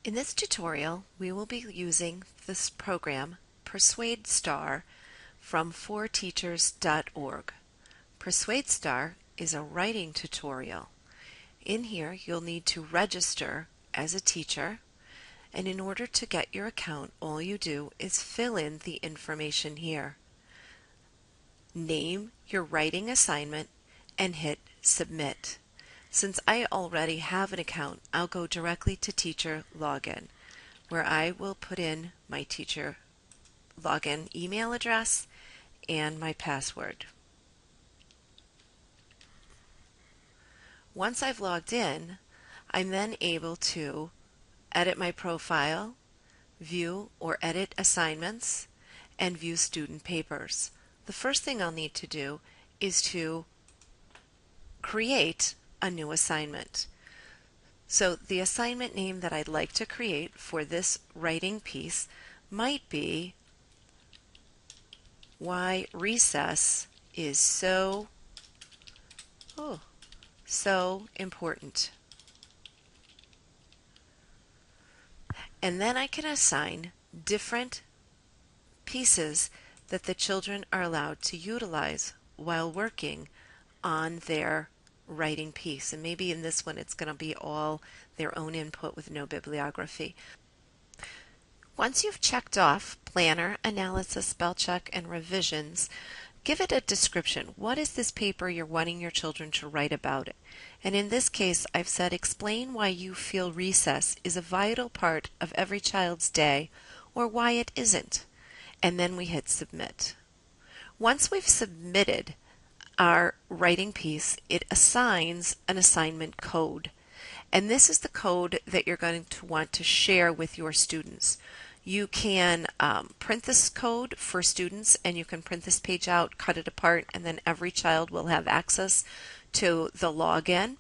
In this tutorial, we will be using this program, Persuade Star, from forteachers.org. Persuade Star is a writing tutorial. In here, you'll need to register as a teacher, and in order to get your account, all you do is fill in the information here. Name your writing assignment and hit Submit. Since I already have an account, I'll go directly to Teacher Login, where I will put in my teacher login email address and my password. Once I've logged in, I'm then able to edit my profile, view or edit assignments, and view student papers. The first thing I'll need to do is to create a new assignment. So the assignment name that I'd like to create for this writing piece might be Why Recess is so important. And then I can assign different pieces that the children are allowed to utilize while working on their writing piece. And maybe in this one it's going to be all their own input with no bibliography. Once you've checked off planner, analysis, spell check, and revisions, give it a description. What is this paper you're wanting your children to write about it? And in this case, I've said explain why you feel recess is a vital part of every child's day or why it isn't. And then we hit submit. Once we've submitted our writing piece, it assigns an assignment code. And this is the code that you're going to want to share with your students. You can print this code for students, and you can print this page out, cut it apart, and then every child will have access to the login.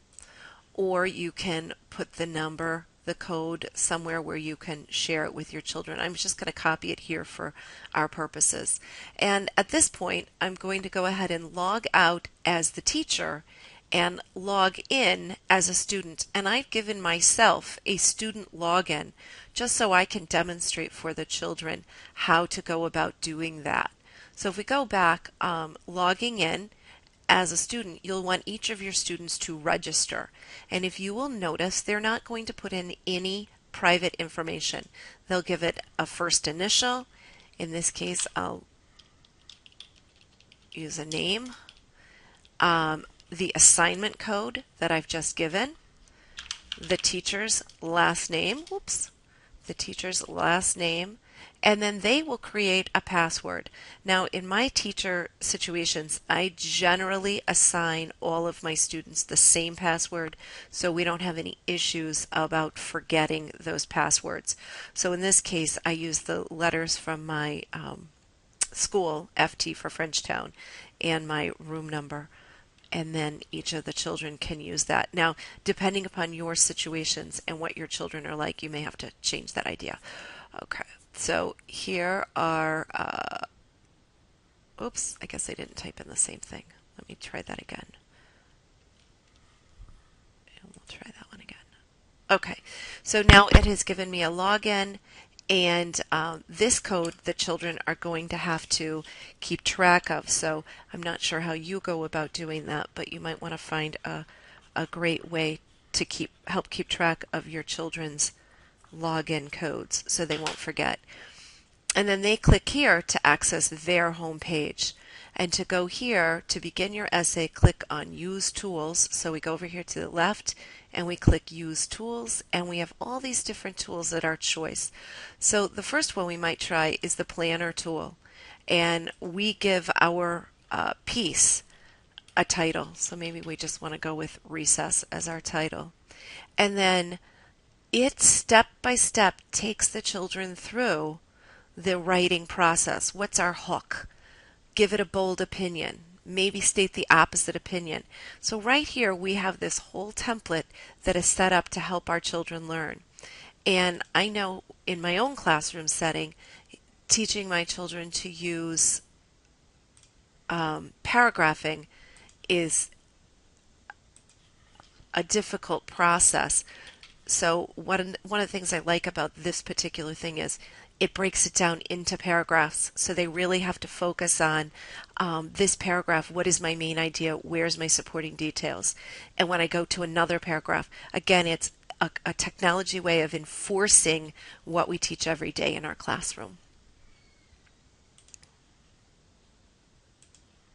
Or you can put the code somewhere where you can share it with your children. I'm just going to copy it here for our purposes. And at this point, I'm going to go ahead and log out as the teacher and log in as a student. And I've given myself a student login just so I can demonstrate for the children how to go about doing that. So if we go back, logging in as a student, you'll want each of your students to register. And if you will notice, they're not going to put in any private information. They'll give it a first initial. In this case, I'll use a name. The assignment code that I've just given, the teacher's last name, and then they will create a password. Now, in my teacher situations, I generally assign all of my students the same password so we don't have any issues about forgetting those passwords. So in this case, I use the letters from my school, FT for Frenchtown, and my room number. And then each of the children can use that. Now, depending upon your situations and what your children are like, you may have to change that idea. Okay, so here are, oops, I guess I didn't type in the same thing. Let me try that again. And we'll try that one again. Okay, so now it has given me a login, and this code the children are going to have to keep track of. So I'm not sure how you go about doing that, but you might want to find a great way to help keep track of your children's login codes so they won't forget. And then they click here to access their home page. And to go here to begin your essay, click on Use Tools. So we go over here to the left and we click Use Tools, and we have all these different tools at our choice. So the first one we might try is the Planner tool, and we give our piece a title. So maybe we just want to go with Recess as our title. And then it step by step takes the children through the writing process. What's our hook? Give it a bold opinion. Maybe state the opposite opinion. So right here we have this whole template that is set up to help our children learn. And I know in my own classroom setting, teaching my children to use paragraphing is a difficult process. So one of the things I like about this particular thing is it breaks it down into paragraphs. So they really have to focus on this paragraph. What is my main idea? Where's my supporting details? And when I go to another paragraph, again, it's a technology way of enforcing what we teach every day in our classroom.